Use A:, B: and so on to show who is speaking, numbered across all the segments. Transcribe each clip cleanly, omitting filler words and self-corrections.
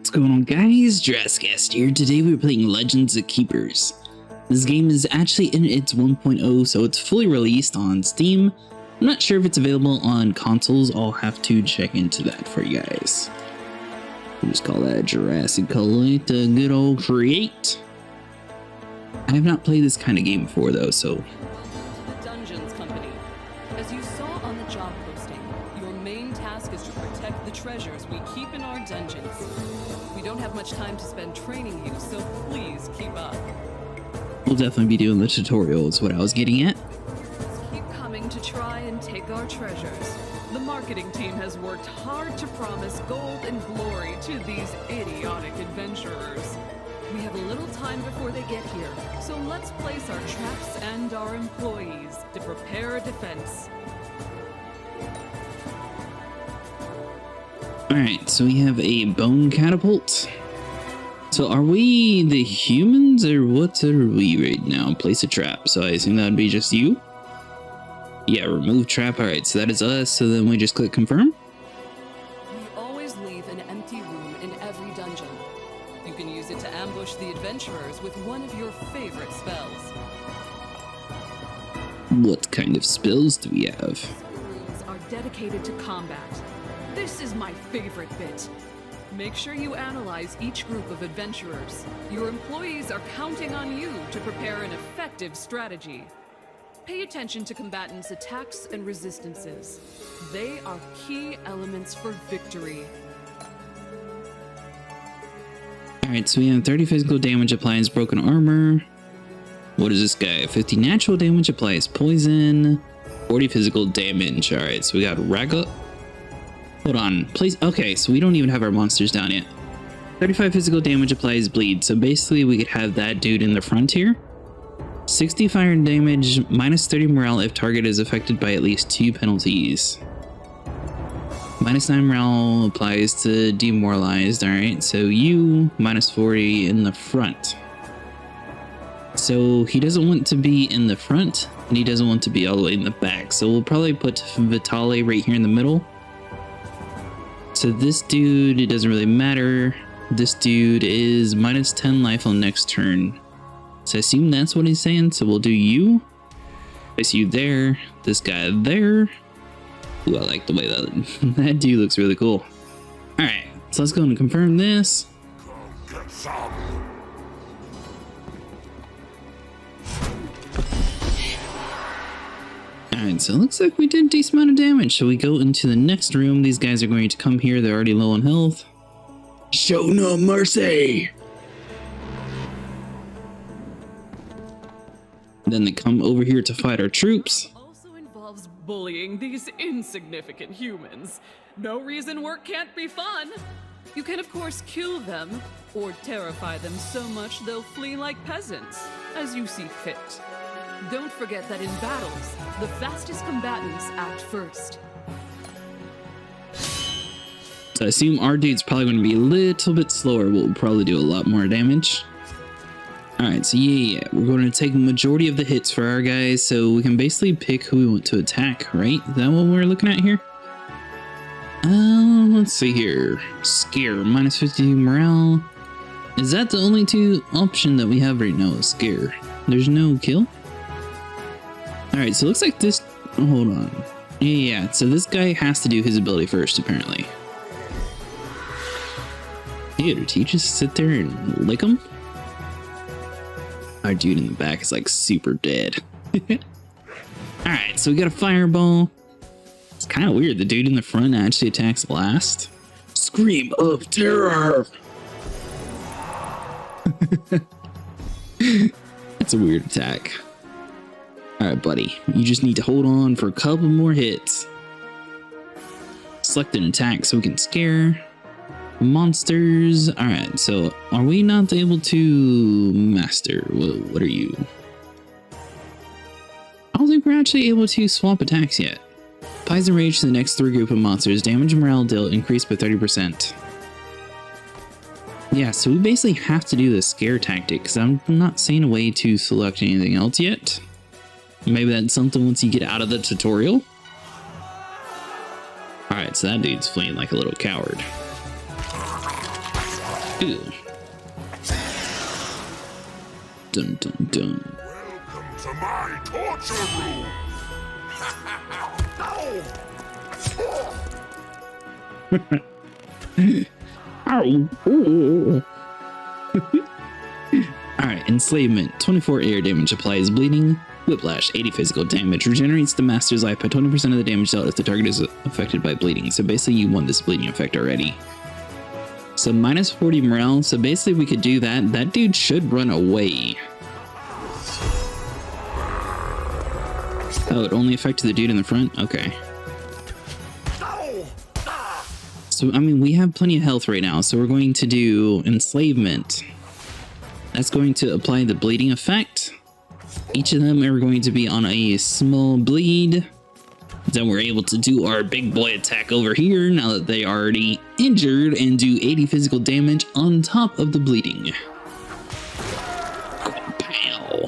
A: What's going on, guys? Jurassic here. Today we're playing Legends of Keepers. This game is actually in its 1.0, so it's fully released on Steam. I'm not sure if it's available on consoles. I'll have to check into that for you guys. We'll just call that Jurassic, call it a good old create. I have not played this kind of game before though, so...
B: The Dungeons Company. As you saw on the job posting, your main task is to protect the treasures we keep in our dungeons. We don't have much time to spend training you, so please keep up.
A: We'll definitely be doing the tutorial is what I was getting at.
B: Keep coming to try and take our treasures. The marketing team has worked hard to promise gold and glory to these idiotic adventurers. We have a little time before they get here, so let's place our traps and our employees to prepare a defense.
A: Alright, so we have a bone catapult. So are we the humans or what are we right now? Place a trap, so I assume that would be just you? Yeah, remove trap. Alright, so that is us, so then we just click confirm.
B: We always leave an empty room in every dungeon. You can use it to ambush the adventurers with one of your favorite spells.
A: What kind of spells do we have?
B: Some rooms are dedicated to combat. This is my favorite bit. Make sure you analyze each group of adventurers. Your employees are counting on you to prepare an effective strategy. Pay attention to combatants' attacks and resistances. They are key elements for victory.
A: Alright, so we have 30 physical damage applies broken armor. What is this guy? 50 natural damage applies poison. 40 physical damage. Alright, so we got Raga. Hold on, please. Okay, so we don't even have our monsters down yet. 35 physical damage applies bleed. So basically we could have that dude in the front here. 60 fire damage, minus 30 morale if target is affected by at least 2 penalties. Minus 9 morale applies to demoralized. Alright, so you, minus 40 in the front. So he doesn't want to be in the front, and he doesn't want to be all the way in the back. So we'll probably put Vitale right here in the middle. So this dude, it doesn't really matter. This dude is minus 10 life on next turn. So I assume that's what he's saying. So we'll do you. Place you there. This guy there. Ooh, I like the way that that dude looks really cool. Alright, so let's go and confirm this.
C: Get some.
A: Alright, so it looks like we did a decent amount of damage. So we go into the next room. These guys are going to come here. They're already low on health. Show no mercy! Then they come over here to fight our troops.
B: Also involves bullying these insignificant humans. No reason work can't be fun. You can of course kill them, or terrify them so much they'll flee like peasants, as you see fit. Don't forget that in battles, the fastest combatants act first.
A: So I assume our dude's probably going to be a little bit slower, but we'll probably do a lot more damage. Alright, so yeah, we're going to take the majority of the hits for our guys, so we can basically pick who we want to attack, right? Is that what we're looking at here? Let's see here. Scare, minus 50 morale. Is that the only two option that we have right now is scare? There's no kill? Alright, so it looks like this... hold on. Yeah, so this guy has to do his ability first, apparently. Hey, did he just sit there and lick him? Our dude in the back is like super dead. Alright, so we got a fireball. It's kind of weird. The dude in the front actually attacks last. Scream of terror! That's a weird attack. Alright, buddy. You just need to hold on for a couple more hits. Select an attack so we can scare monsters. Alright, so are we not able to master? What are you? I don't think we're actually able to swap attacks yet. Applies the rage to the next 3 group of monsters. Damage and morale dealt increased by 30%. Yeah, so we basically have to do the scare tactic because I'm not seeing a way to select anything else yet. Maybe that's something once you get out of the tutorial. Alright, so that dude's fleeing like a little coward. Ew. Dun dun dun.
C: Welcome to my torture room.
A: Ow. Alright, enslavement. 24 air damage applies bleeding. Whiplash, 80 physical damage. Regenerates the master's life by 20% of the damage dealt if the target is affected by bleeding. So basically you won this bleeding effect already. So minus 40 morale. So basically we could do that. That dude should run away. Oh, it only affected the dude in the front? Okay. So, I mean, we have plenty of health right now. So we're going to do enslavement. That's going to apply the bleeding effect. Each of them are going to be on a small bleed. Then we're able to do our big boy attack over here now that they are already injured and do 80 physical damage on top of the bleeding. Pow.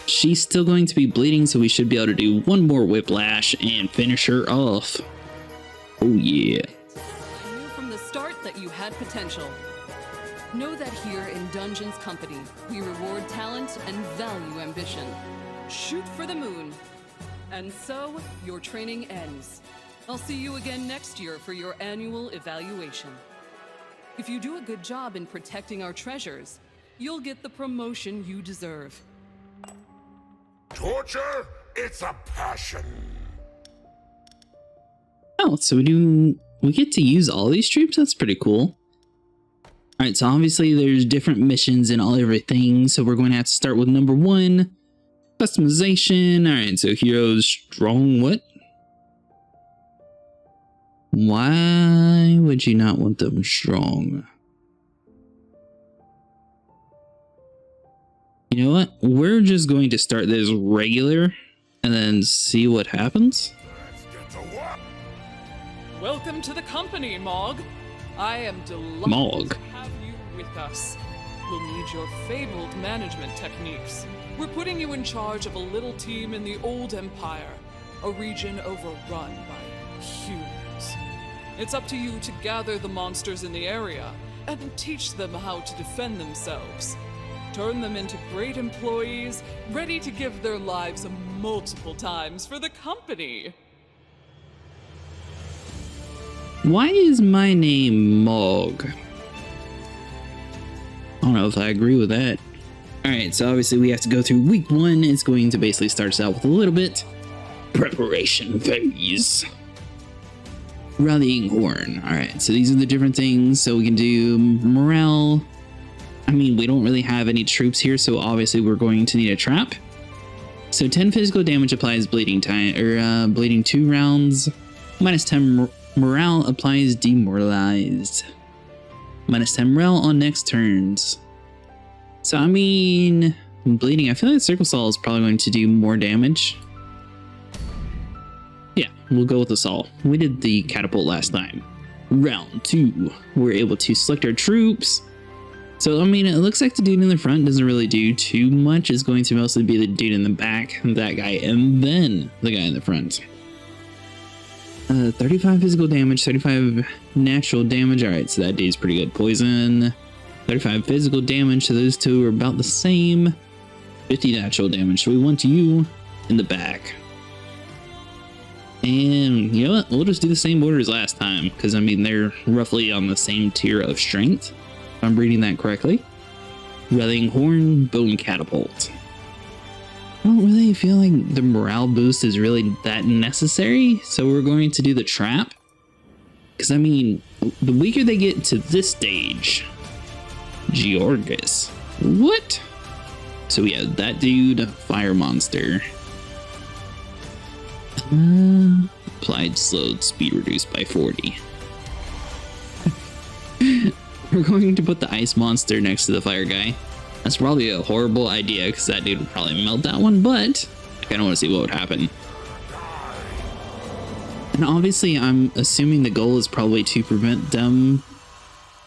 A: She's still going to be bleeding, so we should be able to do one more whiplash and finish her off. Oh yeah.
B: I knew from the start that you had potential. Know that here in Dungeons Company, we reward talent and value ambition. Shoot for the moon. And so, your training ends. I'll see you again next year for your annual evaluation. If you do a good job in protecting our treasures, you'll get the promotion you deserve.
C: Torture? It's a passion.
A: Oh, so we get to use all these troops? That's pretty cool. Alright, so obviously there's different missions and everything, so we're going to have to start with number 1. Customization. Alright, so heroes strong what? Why would you not want them strong? You know what? We're just going to start this regular and then see what happens.
C: Let's get to work.
B: Welcome to the company, Mog. I am delighted
A: Mog.
B: to have you with us. We'll need your fabled management techniques. We're putting you in charge of a little team in the Old Empire, a region overrun by humans. It's up to you to gather the monsters in the area and teach them how to defend themselves. Turn them into great employees, ready to give their lives multiple times for the company.
A: Why is my name Mog? I don't know if I agree with that. Alright, so obviously we have to go through week 1. It's going to basically start us out with a little bit preparation phase. Rallying horn. Alright, so these are the different things. So we can do morale. I mean, we don't really have any troops here, so obviously we're going to need a trap. So 10 physical damage applies bleeding time, or bleeding 2 rounds. Minus 10 morale applies demoralized. Minus 10 morale on next turns. So I mean, bleeding, I feel like Circle Saw is probably going to do more damage. Yeah, we'll go with the Saw. We did the catapult last time. Round 2, we're able to select our troops. So, I mean, it looks like the dude in the front doesn't really do too much. It's going to mostly be the dude in the back, that guy, and then the guy in the front. 35 physical damage, 35 natural damage. Alright, so that dude's pretty good. Poison, 35 physical damage, so those two are about the same. 50 natural damage, so we want you in the back. And, you know what? We'll just do the same order as last time, because, I mean, they're roughly on the same tier of strength. If I'm reading that correctly. Rallying horn, bone catapult. I don't really feel like the morale boost is really that necessary, so we're going to do the trap. Because, I mean, the weaker they get to this stage... Georgus. What? So we have that dude, fire monster. Applied slowed, speed reduced by 40. We're going to put the ice monster next to the fire guy. That's probably a horrible idea because that dude would probably melt that one, but I kind of want to see what would happen. And obviously, I'm assuming the goal is probably to prevent them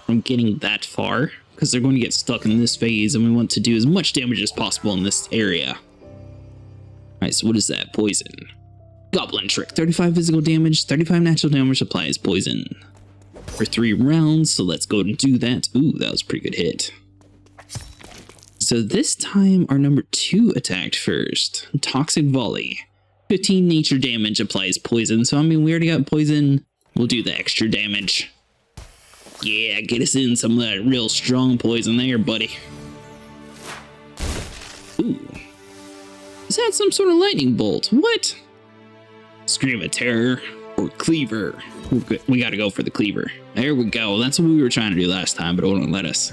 A: from getting that far because they're going to get stuck in this phase and we want to do as much damage as possible in this area. Alright, so what is that? Poison. Goblin trick. 35 physical damage, 35 natural damage applies poison. for 3 rounds, so let's go and do that. Ooh, that was a pretty good hit. So this time, our number 2 attacked first. Toxic Volley. 15 nature damage applies poison, so I mean, we already got poison. We'll do the extra damage. Yeah, get us in some of that real strong poison there, buddy. Ooh. Is that some sort of lightning bolt? What? Scream of Terror or Cleaver. We gotta go for the Cleaver. There we go. That's what we were trying to do last time, but it wouldn't let us.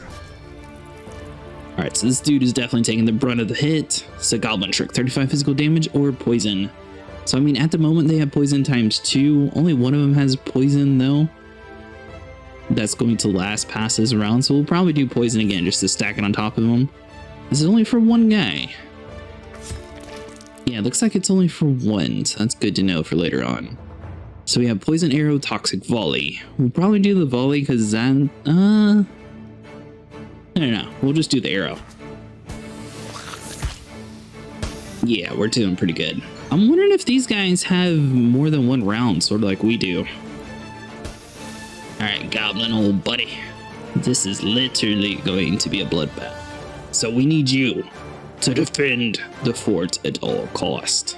A: Alright, so this dude is definitely taking the brunt of the hit. It's a Goblin Trick. 35 physical damage or poison. So, I mean, at the moment, they have poison ×2. Only one of them has poison, though. That's going to last past this round, so we'll probably do poison again just to stack it on top of him. This is only for one guy. Yeah, it looks like it's only for one, so that's good to know for later on. So we have Poison Arrow, Toxic Volley. We'll probably do the Volley because that, I don't know. We'll just do the Arrow. Yeah, we're doing pretty good. I'm wondering if these guys have more than one round, sort of like we do. Alright, Goblin, old buddy. This is literally going to be a bloodbath. So we need you to defend the fort at all cost.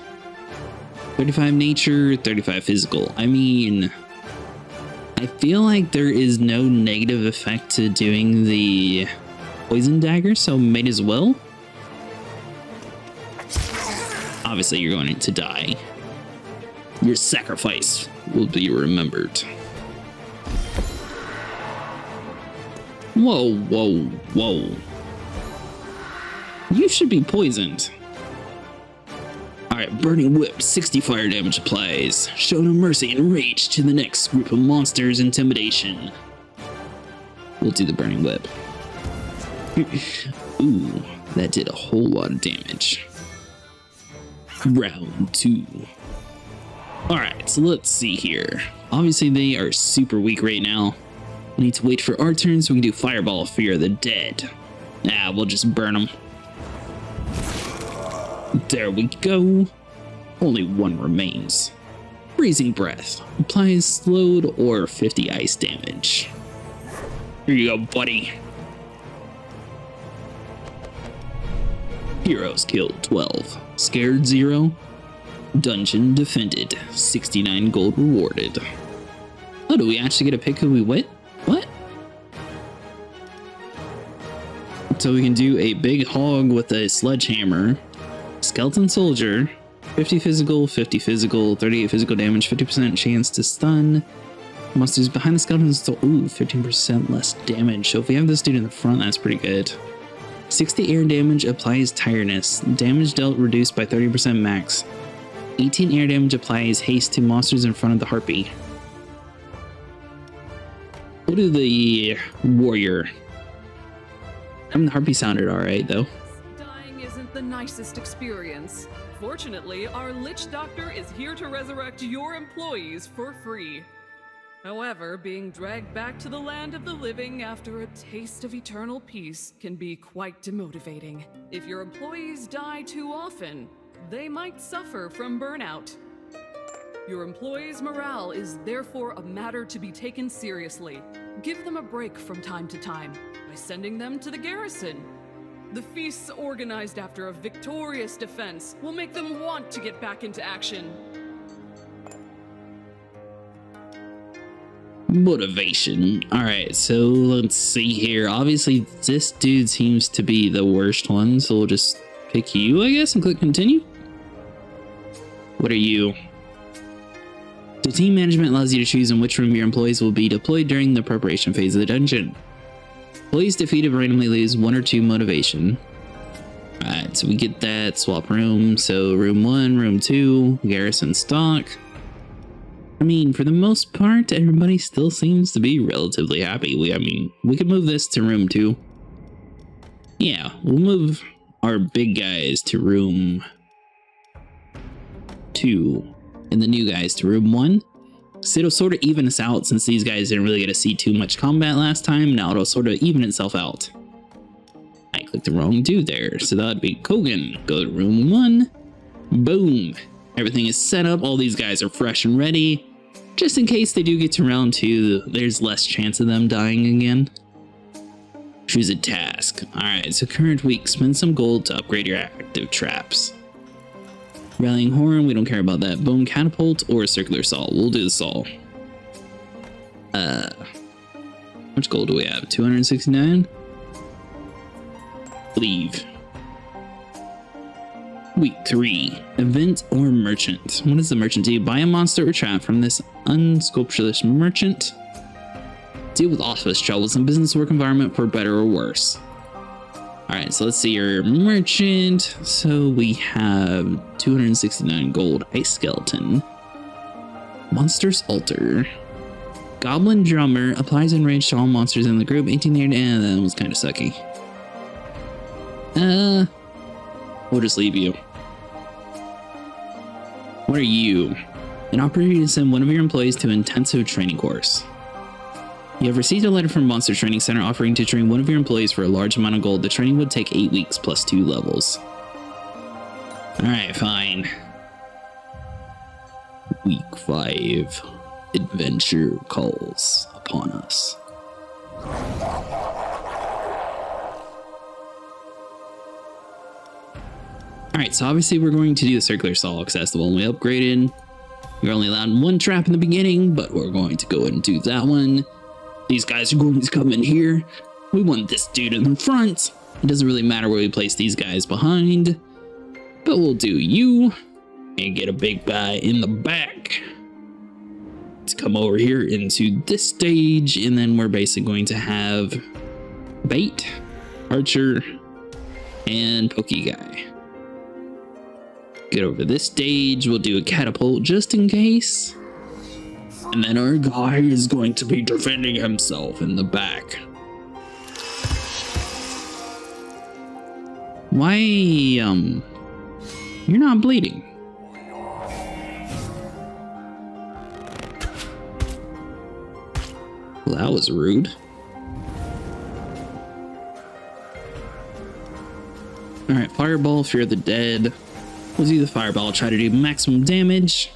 A: 35 nature, 35 physical. I mean, I feel like there is no negative effect to doing the poison dagger, so might as well. Obviously, you're going to die. Your sacrifice will be remembered. Whoa, whoa, whoa. You should be poisoned. Alright, Burning Whip, 60 fire damage applies. Show no mercy and rage to the next group of monsters. Intimidation. We'll do the Burning Whip. Ooh, that did a whole lot of damage. Round 2. Alright, so let's see here. Obviously, they are super weak right now. We need to wait for our turn so we can do Fireball, Fear of the Dead. Ah, we'll just burn them. There we go. Only one remains. Freezing Breath. Applies slowed or 50 ice damage. Here you go, buddy. Heroes killed 12. Scared 0. Dungeon defended. 69 gold rewarded. Oh, do we actually get to pick who we win? What? So we can do a big hog with a sledgehammer. Skeleton Soldier. 50 physical, 50 physical, 38 physical damage, 50% chance to stun. Monsters behind the skeleton still. Ooh, 15% less damage. So if we have this dude in the front, that's pretty good. 60 air damage applies tiredness. Damage dealt reduced by 30% max. 18 air damage applies haste to monsters in front of the harpy. We'll do the warrior. I mean, the harpy sounded alright though.
B: Dying isn't the nicest experience. Fortunately, our Lich Doctor is here to resurrect your employees for free. However, being dragged back to the land of the living after a taste of eternal peace can be quite demotivating. If your employees die too often, they might suffer from burnout. Your employees' morale is therefore a matter to be taken seriously. Give them a break from time to time by sending them to the garrison. The feasts organized after a victorious defense will make them want to get back into action.
A: Motivation. Alright, so let's see here. Obviously, this dude seems to be the worst one, so we'll just pick you, I guess, and click continue. What are you? The team management allows you to choose in which room your employees will be deployed during the preparation phase of the dungeon. Employees defeated randomly lose 1 or 2 motivation. Alright, so we get that. Swap room. So room 1, room 2, garrison stock. I mean, for the most part, everybody still seems to be relatively happy. We could move this to room 2. Yeah, we'll move our big guys to room 2 and the new guys to room 1. So it'll sort of even us out since these guys didn't really get to see too much combat last time. Now it'll sort of even itself out. I clicked the wrong dude there, so that would be Kogan. Go to room 1. Boom. Everything is set up. All these guys are fresh and ready. Just in case they do get to round 2, there's less chance of them dying again. Choose a task. Alright, so current week, spend some gold to upgrade your active traps. Rallying Horn, we don't care about that. Bone Catapult or Circular Saw. We'll do the Saw. How much gold do we have? 269? Leave. Week 3. Event or Merchant. What does the merchant do? Buy a monster or trap from this unscrupulous merchant. Deal with office troubles in business work environment for better or worse. Alright, so let's see your merchant. So we have 269 gold. Ice Skeleton. Monster's Altar. Goblin Drummer. Applies enraged to all monsters in the group. 18 and that was kind of sucky. We'll just leave you. What are you? An opportunity to send one of your employees to an intensive training course. You have received a letter from Monster Training Center offering to train one of your employees for a large amount of gold. The training would take 8 weeks plus 2 levels. Alright, fine. Week 5. Adventure calls upon us. Alright, so obviously we're going to do the Circular Saw because that's the one we upgraded. You're only allowed 1 trap in the beginning, but we're going to go ahead and do that one. These guys are going to come in here. We want this dude in the front. It doesn't really matter where we place these guys behind, but we'll do you and get a big guy in the back to come over here into this stage, and then we're basically going to have Bait, Archer, and Pokey Guy. Get over this stage, we'll do a catapult just in case. And then our guy is going to be defending himself in the back. Why, you're not bleeding. Well, that was rude. Alright, Fireball, Fear the Dead. We'll do the Fireball, try to do maximum damage.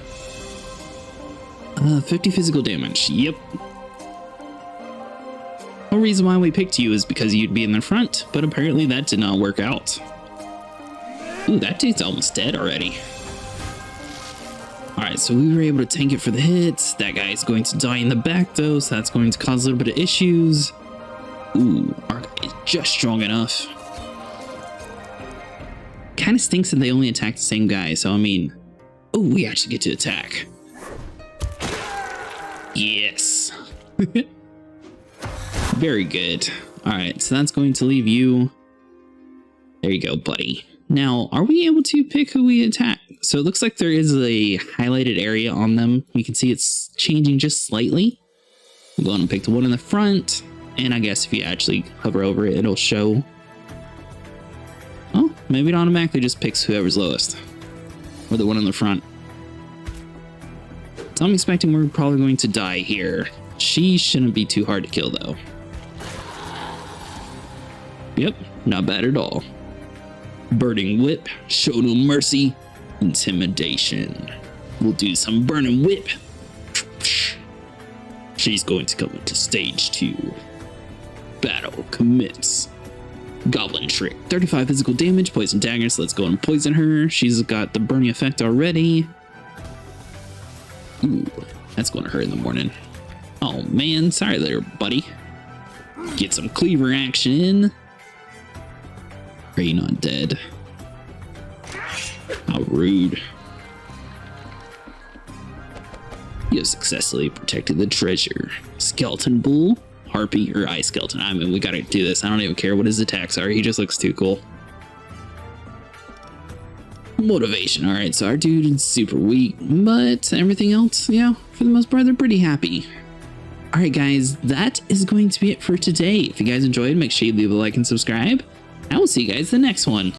A: 50 physical damage, yep. No reason why we picked you is because you'd be in the front, but apparently that did not work out. Ooh, that dude's almost dead already. Alright, so we were able to tank it for the hits. That guy's going to die in the back though, so that's going to cause a little bit of issues. Ooh, our guy is just strong enough. Kind of stinks that they only attack the same guy, so I mean... Oh, we actually get to attack. Yes. Very good. Alright, so that's going to leave you. There you go, buddy. Now, are we able to pick who we attack? So it looks like there is a highlighted area on them. You can see it's changing just slightly. We'll go on and pick the one in the front. And I guess if you actually hover over it, it'll show. Oh, maybe it automatically just picks whoever's lowest. Or the one in the front. So I'm expecting we're probably going to die here. She shouldn't be too hard to kill though. Yep, not bad at all. Burning Whip, Show No Mercy, Intimidation. We'll do some Burning Whip. She's going to come into stage 2. Battle commence. Goblin Trick, 35 physical damage, poison daggers. Let's go and poison her. She's got the burning effect already. Ooh, that's going to hurt in the morning. Oh man, sorry there, buddy. Get some cleaver action in. Are you not dead? How rude. You have successfully protected the treasure. Skeleton Bull, Harpy, or Ice Skeleton. I mean, we gotta do this. I don't even care what his attacks are. He just looks too cool. Motivation. Alright, so our dude is super weak, but everything else, yeah, for the most part, they're pretty happy. Alright guys, that is going to be it for today. If you guys enjoyed, make sure you leave a like and subscribe. I will see you guys in the next one.